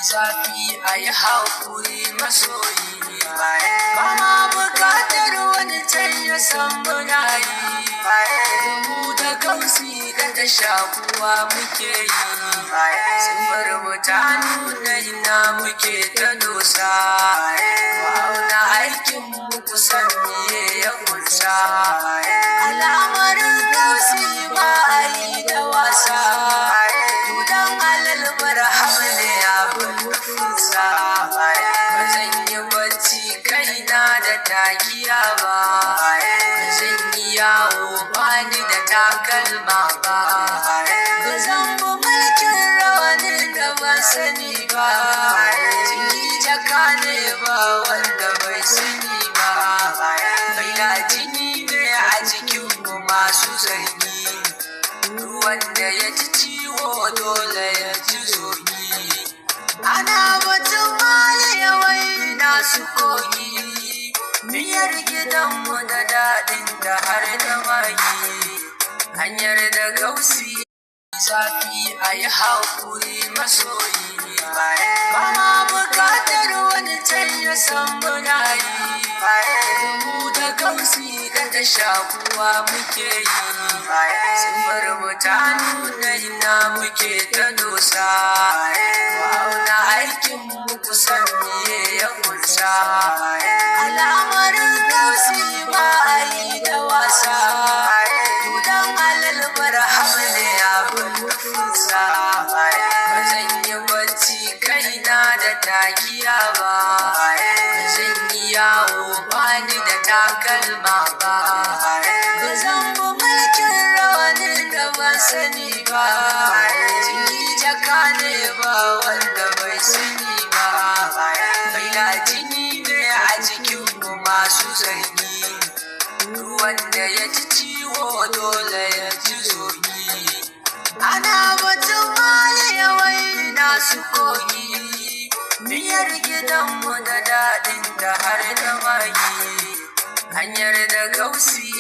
zafi a yi haƙuri masoyi, ba ma buƙatar wani can ya san muna yi, mu da gausi da ta shakuwa muke yi, sifar mu ta nuna ina muke ta dosa, ma'auna aikin mu kusan miye ya kunsa, al'amarin gausi ba a yi da wasa, tudan alal marhaba ne abin nufinsa, ba zan yi bacci kaina da takiya ba, ba zan yi yawo bani da takalma ba, ba zan bi mulkin rawanin da ban sani ba, jini jaka ne ba wanda bai sani ba, baila jini ne a jikinmu masu zargi, wanda ya ji ciwo dole ya ji zogi, ana batun maliyawai nasu kogi, miyar gidanmu da daɗin da har da magi, hanyar da gausi zafi a yi haƙuri masoyi, ba ma buƙatar wani can ya san muna yi, mu da gausi da ta shakuwa muke yi, sifar mu ta nuna ina muke ta dosa, ma'auna aikin mu kusan miye ya kunsa, al'amarin gausi ba a yi da wasa, tudan alal marhaba ne abin nufinsa, ba zan yi bacci kaina da takiya ba, ba zan yi yawo bani da takalma ba, ba zan bi mulkin rawanin da ban sani ba, jini jaka ne ba wanda bai sani ba, baila jini ne a jikinmu masu zargi, wanda ya ji ciwo dole ya ji zogi, ana batun maliyawai nasu kogi, miyar gidanmu da daɗin da har da magi, hanyar da gausi